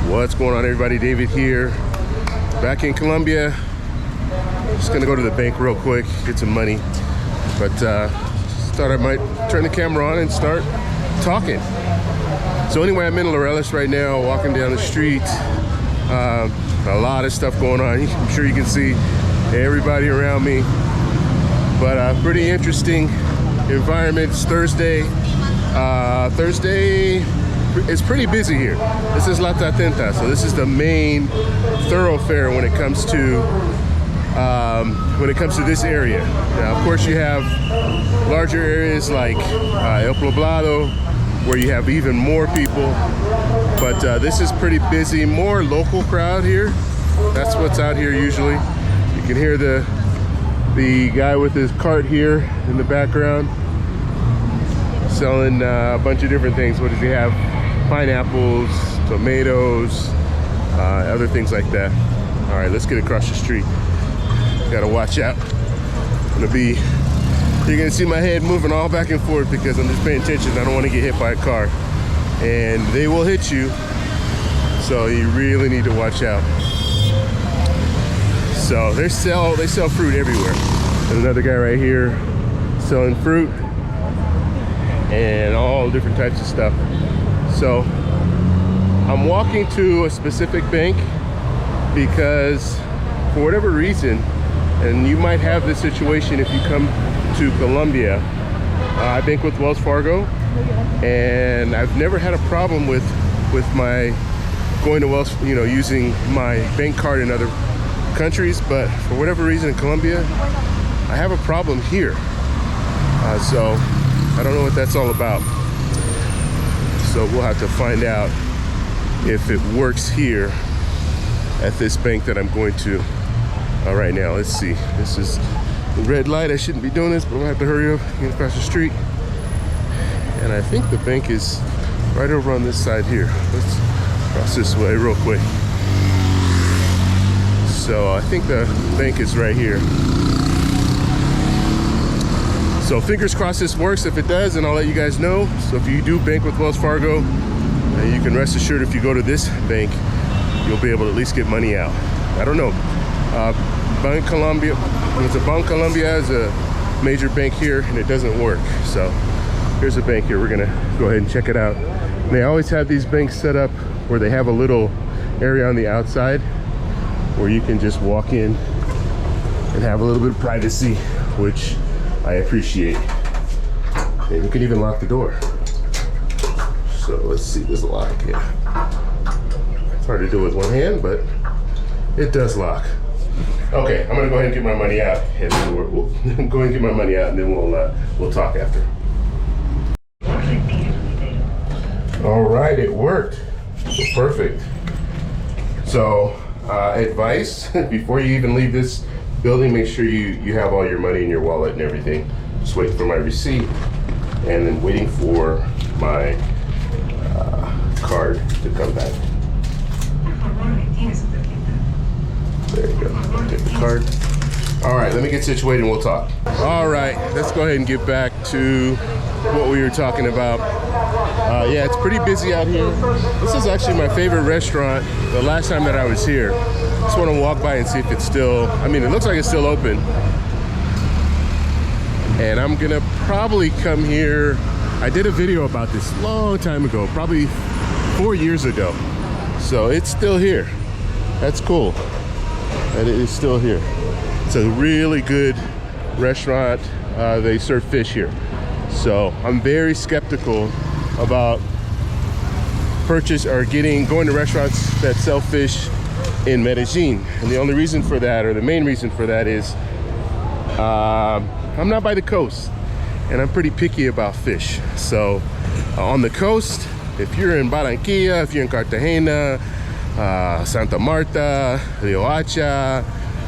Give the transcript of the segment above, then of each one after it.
What's going on, everybody? David here, back in Colombia. Just gonna go to the bank real quick, get some money, but thought I might turn the camera on and start talking. So anyway, I'm in Laureles right now, walking down the street. A lot of stuff going on. I'm sure you can see everybody around me, but pretty interesting environment. It's Thursday. It's pretty busy here. This is La Tatenta, so this is the main thoroughfare when it comes to this area. Now, of course, you have larger areas like El Poblado, where you have even more people, but this is pretty busy, more local crowd here. That's what's out here usually. You can hear the guy with his cart here in the background selling a bunch of different things. What does he have? Pineapples, tomatoes, other things like that. All right, let's get across the street. Gotta watch out. You're gonna see my head moving all back and forth because I'm just paying attention. I don't want to get hit by a car, and they will hit you, so you really need to watch out. So they sell fruit everywhere. There's another guy right here selling fruit and all different types of stuff. So I'm walking to a specific bank because for whatever reason, and you might have this situation if you come to Colombia, I bank with Wells Fargo, and I've never had a problem with my going to Wells, using my bank card in other countries, but for whatever reason in Colombia, I have a problem here. So I don't know what that's all about. So we'll have to find out if it works here at this bank that I'm going to right now. Let's see. This is the red light. I shouldn't be doing this, but I'm gonna have to hurry up, get across the street. And I think the bank is right over on this side here. Let's cross this way real quick. So I think the bank is right here. So fingers crossed this works. If it does, then I'll let you guys know. So if you do bank with Wells Fargo, you can rest assured if you go to this bank, you'll be able to at least get money out. I don't know. Bank Colombia is a major bank here, and it doesn't work. So here's a bank here. We're gonna go ahead and check it out. And they always have these banks set up where they have a little area on the outside where you can just walk in and have a little bit of privacy, which I appreciate. And you can even lock the door. So let's see, there's a lock. Yeah. It's hard to do with one hand, but it does lock. Okay, I'm gonna go ahead and get my money out, and then we'll go ahead and get my money out, and then we'll talk after. All right, it worked. Perfect. So advice: before you even leave this building, make sure you have all your money in your wallet and everything. Just wait for my receipt, and then waiting for my card to come back. There you go. Take the card. All right, let me get situated and we'll talk. All right, let's go ahead and get back to what we were talking about. Yeah, it's pretty busy out here. This is actually my favorite restaurant the last time that I was here. Just want to walk by and see if it's still, it looks like it's still open. And I'm gonna probably come here. I did a video about this a long time ago, probably 4 years ago. So it's still here. That's cool. And it is still here. It's a really good restaurant. They serve fish here. So I'm very skeptical about going to restaurants that sell fish in Medellin. And the only reason for that, or the main reason for that, is I'm not by the coast, and I'm pretty picky about fish. So on the coast, if you're in Barranquilla, if you're in Cartagena, Santa Marta, Riohacha,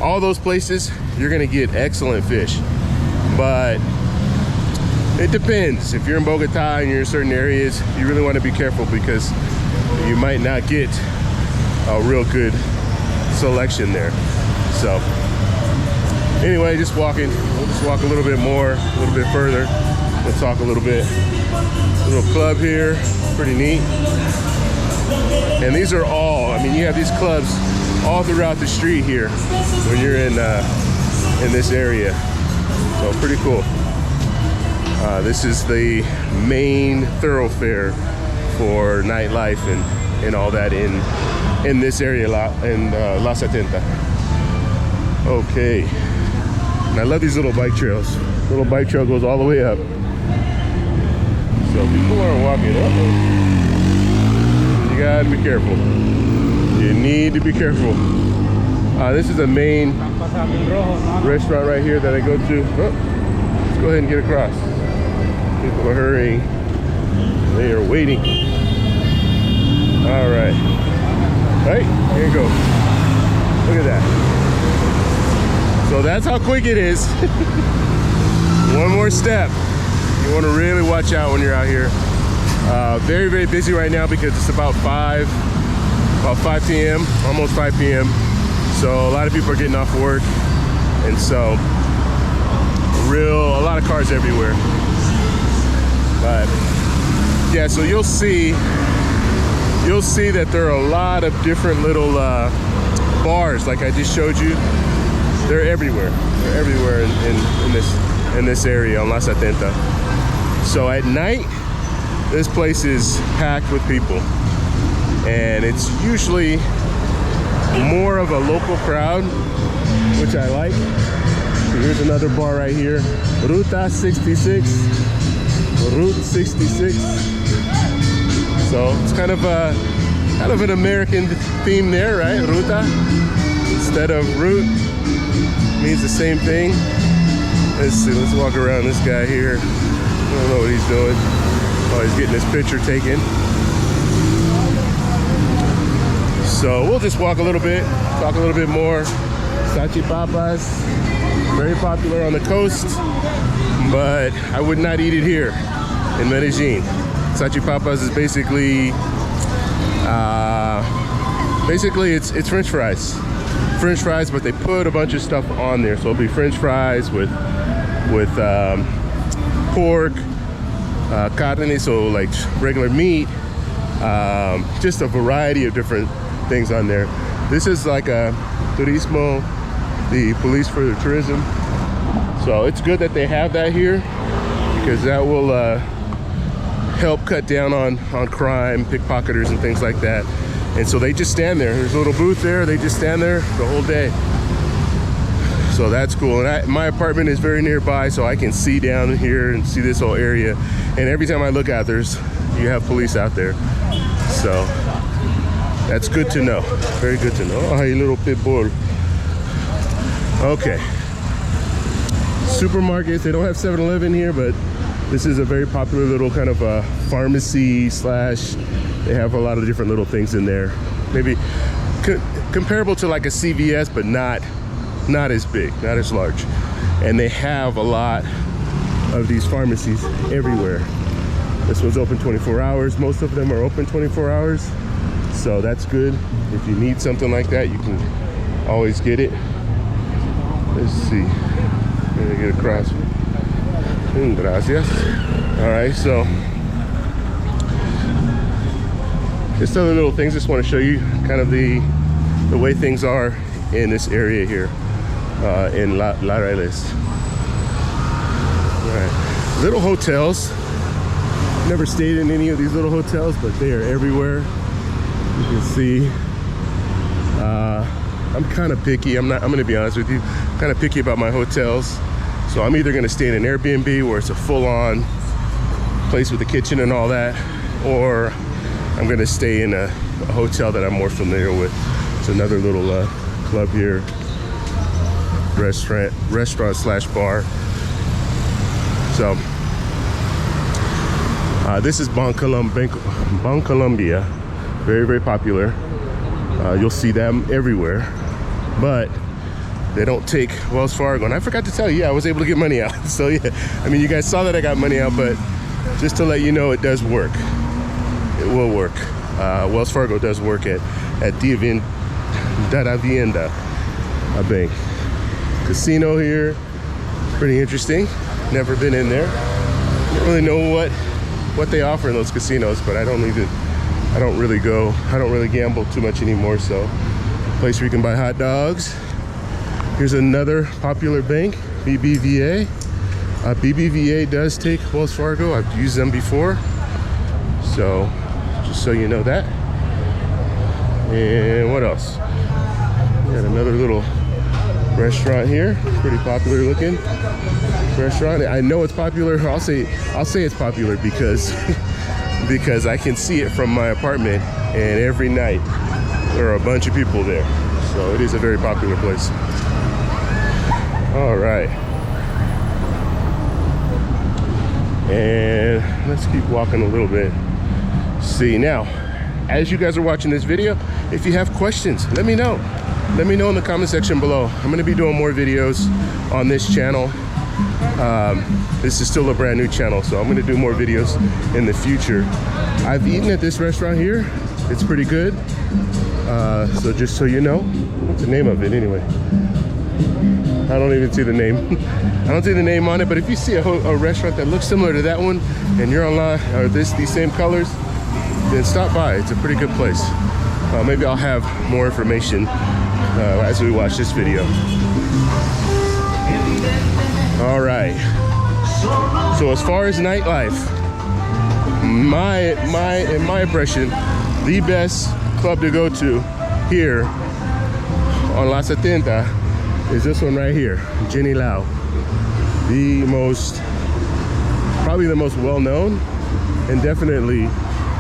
all those places, you're gonna get excellent fish. But it depends. If you're in Bogota and you're in certain areas, you really want to be careful because you might not get a real good selection there. So anyway, just walking. We'll just walk a little bit more, a little bit further. We'll talk a little bit. Little club here, pretty neat. And these are all I mean, you have these clubs all throughout the street here when you're in this area. So pretty cool. This is the main thoroughfare for nightlife and all that in this area, in La 70. Okay. And I love these little bike trails. Little bike trail goes all the way up. So people are walking up. You gotta be careful. You need to be careful. This is a main restaurant right here that I go to. Oh, let's go ahead and get across. People are hurrying. They are waiting. All right. Right, here you go. Look at that. So that's how quick it is. One more step. You want to really watch out when you're out here. Very, very busy right now because it's about 5 p.m., almost 5 p.m. So a lot of people are getting off work. And so a lot of cars everywhere. But yeah, so you'll see that there are a lot of different little bars like I just showed you. They're everywhere. They're everywhere in this area on La 70. So at night, this place is packed with people, and it's usually more of a local crowd, which I like. So here's another bar right here, Ruta 66, Route 66. So it's kind of an American theme there, right? Ruta instead of route means the same thing. Let's see. Let's walk around this guy here. I don't know what he's doing. Oh, he's getting his picture taken. So we'll just walk a little bit, talk a little bit more. Salchipapas, very popular on the coast, but I would not eat it here in Medellin. Salchipapas is basically it's French fries. French fries, but they put a bunch of stuff on there. So it'll be French fries with pork, carne, so like regular meat, just a variety of different things on there. This is like a turismo, the police for the tourism. So it's good that they have that here because that will help cut down on crime, pickpocketers and things like that. And so they just stand there. There's a little booth there. They just stand there the whole day. So that's cool. And my apartment is very nearby, so I can see down here and see this whole area. And every time I look out, you have police out there. So that's good to know. Very good to know. Oh, hey, little pit bull. Okay. Supermarkets. They don't have 7-Eleven here, but this is a very popular little kind of a pharmacy slash. They have a lot of different little things in there. Maybe comparable to like a CVS, but not as big, not as large. And they have a lot of these pharmacies everywhere. This one's open 24 hours. Most of them are open 24 hours. So that's good. If you need something like that, you can always get it. Let's see. I'm gonna get across. Gracias. All right, so just other little things. Just want to show you kind of the way things are in this area here in La Reales. All right, little hotels. Never stayed in any of these little hotels, but they are everywhere. You can see. I'm kind of picky. I'm gonna be honest with you. I'm kind of picky about my hotels. So I'm either gonna stay in an Airbnb where it's a full-on place with a kitchen and all that, or I'm gonna stay in a hotel that I'm more familiar with. It's another little club here, restaurant slash bar. So this is Bancolombia, very, very popular. You'll see them everywhere, but they don't take Wells Fargo. And I forgot to tell you, yeah, I was able to get money out. So yeah, I mean, you guys saw that I got money out, but just to let you know, it does work. It will work. Wells Fargo does work at Davivienda, a bank. Casino here, pretty interesting. Never been in there. Don't really know what they offer in those casinos, but I don't even I don't really gamble too much anymore, so place where you can buy hot dogs. Here's another popular bank, BBVA. BBVA does take Wells Fargo. I've used them before, so just so you know that. And what else? We got another little restaurant here, pretty popular looking restaurant. I know it's popular. I'll say it's popular because because I can see it from my apartment, and every night there are a bunch of people there. So it is a very popular place. All right. And let's keep walking a little bit. See, now, as you guys are watching this video, if you have questions, let me know. Let me know in the comment section below. I'm gonna be doing more videos on this channel. This is still a brand new channel, so I'm gonna do more videos in the future. I've eaten at this restaurant here. It's pretty good. So just so you know, what's the name of it anyway? I don't even see the name. I don't see the name on it, but if you see a restaurant that looks similar to that one and you're online, or these same colors, then stop by. It's a pretty good place. Maybe I'll have more information as we watch this video. All right. So as far as nightlife, in my impression, the best club to go to here on La 70 is this one right here, Jenny Lau. Probably the most well-known and definitely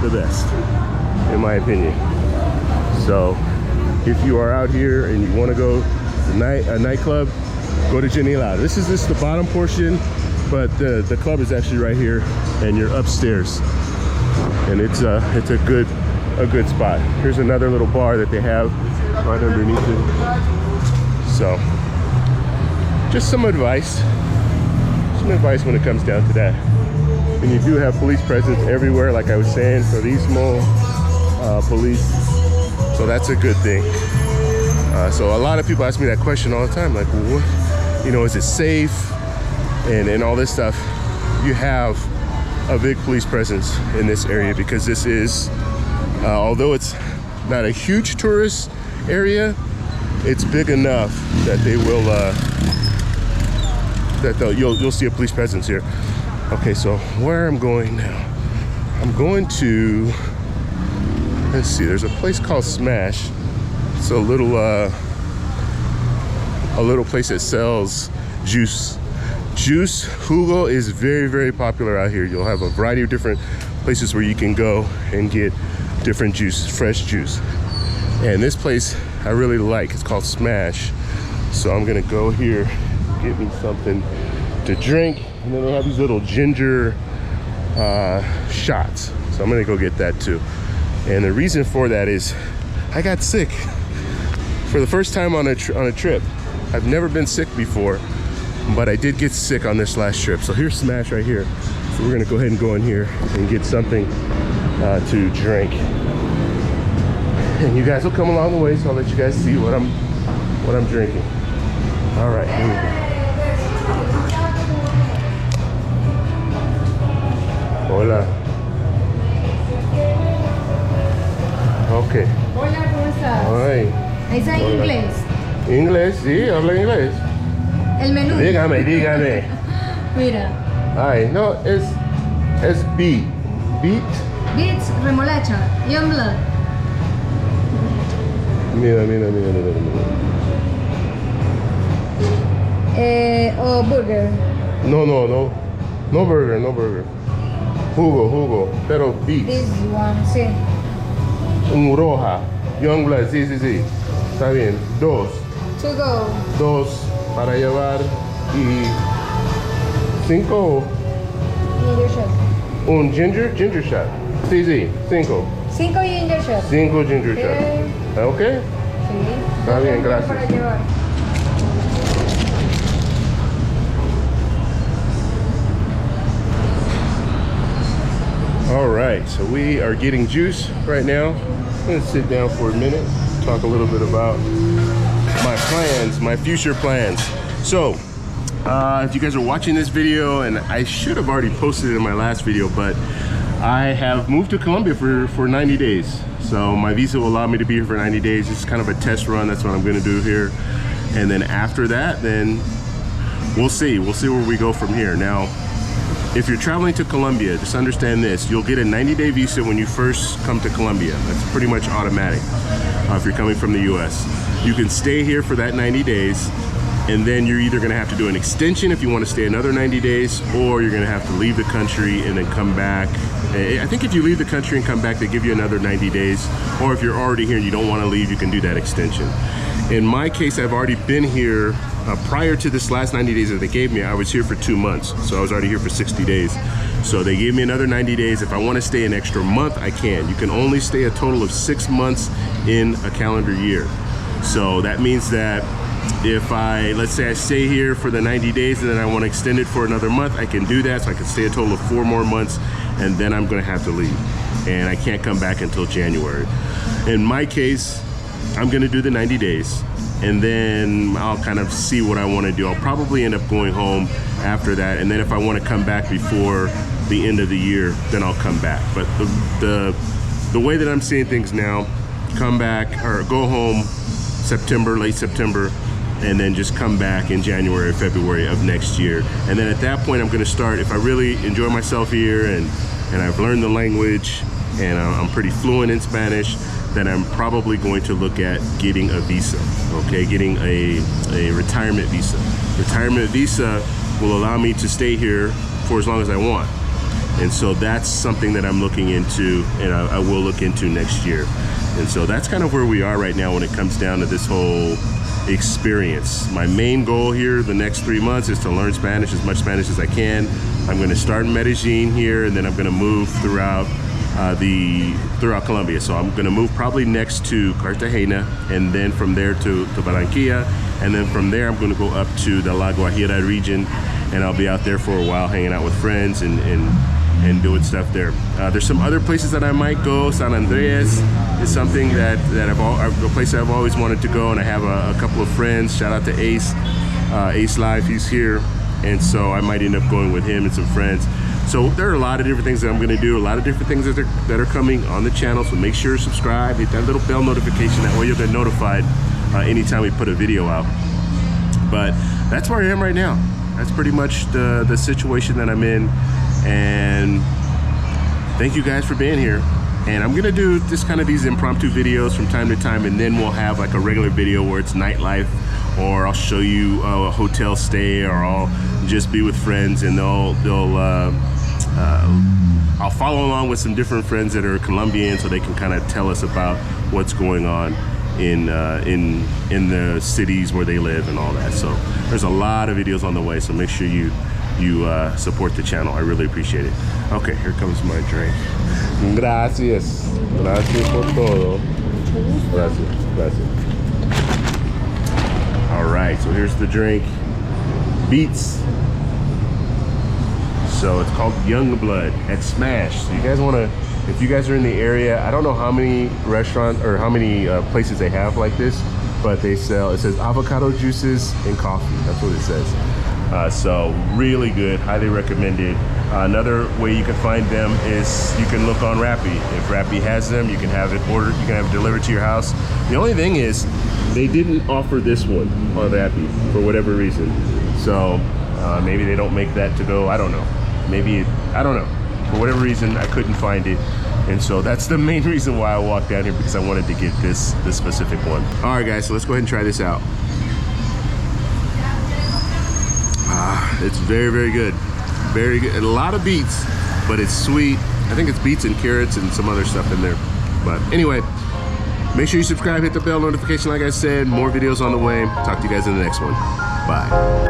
the best, in my opinion. So if you are out here and you want to go to a nightclub, go to Jenny Lau. This is just the bottom portion, but the club is actually right here, and you're upstairs, and it's a good spot. Here's another little bar that they have right underneath it. So just some advice when it comes down to that. And you do have police presence everywhere, like I was saying, for these small police, so that's a good thing. So a lot of people ask me that question all the time, like, well, what, you know, is it safe and all this stuff? You have a big police presence in this area because this is, although it's not a huge tourist area, it's big enough that they will you'll see a police presence here. Okay, so where I'm going now, I'm going to, let's see, there's a place called Smash. It's a little place that sells juice. Jugo is very, very popular out here. You'll have a variety of different places where you can go and get different juice, fresh juice. And this place I really like. It's called Smash. So I'm gonna go here, get me something to drink, and then they have these little ginger shots. So I'm gonna go get that too. And the reason for that is I got sick for the first time on a trip. I've never been sick before, but I did get sick on this last trip. So here's Smash right here. So we're gonna go ahead and go in here and get something to drink. And you guys will come along the way, so I'll let you guys see what I'm drinking. All right, here we go. Hola. Okay. Hola, ¿cómo estás? Ay. ¿Es en inglés? Inglés, sí, habla inglés. El menú. Dígame. Mira. Ay, no, es beet. Beets, remolacha, young blood. Mira. O burger. No burger. Jugo, pero beets. This one, sí. Un roja, young blood, sí. Está bien. Dos To go. para llevar y 5. Ginger shot. Un ginger shot. Sí, 5. 5 ginger shots. 5 ginger shots. ¿Ok? Sí. Está bien, gracias. Para llevar. All right, so we are getting juice right now. I'm gonna sit down for a minute, talk a little bit about my plans, my future plans. So, if you guys are watching this video, and I should have already posted it in my last video, but I have moved to Colombia for 90 days. So my visa will allow me to be here for 90 days. It's kind of a test run. That's what I'm gonna do here. And then after that, then we'll see where we go from here. Now, if you're traveling to Colombia, just understand this. You'll get a 90-day visa when you first come to Colombia. That's pretty much automatic if you're coming from the US. You can stay here for that 90 days, and then you're either gonna have to do an extension if you wanna stay another 90 days, or you're gonna have to leave the country and then come back. I think if you leave the country and come back, they give you another 90 days, or if you're already here and you don't wanna leave, you can do that extension. In my case, I've already been here prior to this last 90 days that they gave me. I was here for 2 months, so I was already here for 60 days. So they gave me another 90 days. If I want to stay an extra month, I can. You can only stay a total of 6 months in a calendar year. So that means that if let's say I stay here for the 90 days and then I want to extend it for another month, I can do that. So I can stay a total of 4 more months, and then I'm going to have to leave. And I can't come back until January. In my case, I'm going to do the 90 days. And then I'll kind of see what I want to do. I'll probably end up going home after that, and then if I want to come back before the end of the year, then I'll come back. But the way that I'm seeing things now, come back or go home September, late September, and then just come back in January or February of next year. And then at that point, I'm going to start, if I really enjoy myself here and I've learned the language and I'm pretty fluent in Spanish, then I'm probably going to look at getting a visa, okay? Getting a retirement visa. Retirement visa will allow me to stay here for as long as I want. And so that's something that I'm looking into, and I will look into next year. And so that's kind of where we are right now when it comes down to this whole experience. My main goal here the next 3 months is to learn Spanish, as much Spanish as I can. I'm gonna start in Medellin here, and then I'm gonna move throughout Colombia. So I'm gonna move probably next to Cartagena, and then from there to Barranquilla, and then from there I'm gonna go up to the La Guajira region, and I'll be out there for a while hanging out with friends and doing stuff there. There's some other places that I might go. San Andreas is something that a place I've always wanted to go, and I have a couple of friends. Shout out to Ace Live, he's here, and so I might end up going with him and some friends. So there are a lot of different things that I'm going to do, a lot of different things that are coming on the channel. So make sure to subscribe, hit that little bell notification. That way you'll get notified anytime we put a video out. But that's where I am right now. That's pretty much the situation that I'm in. And thank you guys for being here. And I'm gonna do just kind of these impromptu videos from time to time, and then we'll have like a regular video where it's nightlife, or I'll show you a hotel stay, or I'll just be with friends, and I'll follow along with some different friends that are Colombian, so they can kind of tell us about what's going on in the cities where they live and all that. So there's a lot of videos on the way, so make sure you support the channel. I really appreciate it. Okay, here comes my drink. Gracias. Gracias por todo. Gracias. Gracias. All right, so here's the drink. Beets. So it's called Young Blood at Smash. So you guys wanna, if you guys are in the area, I don't know how many restaurants or how many places they have like this, but they sell, it says avocado juices and coffee. That's what it says. So really good, highly recommended. Another way you can find them is you can look on Rappi. If Rappi has them, you can have it ordered, you can have it delivered to your house. The only thing is, they didn't offer this one on Rappi for whatever reason. So maybe they don't make that to go, I don't know. Maybe, I don't know. For whatever reason, I couldn't find it. And so that's the main reason why I walked down here, because I wanted to get this specific one. All right, guys, so let's go ahead and try this out. It's very, very good. Very good. A lot of beets, but it's sweet. I think it's beets and carrots and some other stuff in there. But anyway, make sure you subscribe, hit the bell notification. Like I said, more videos on the way. Talk to you guys in the next one. Bye.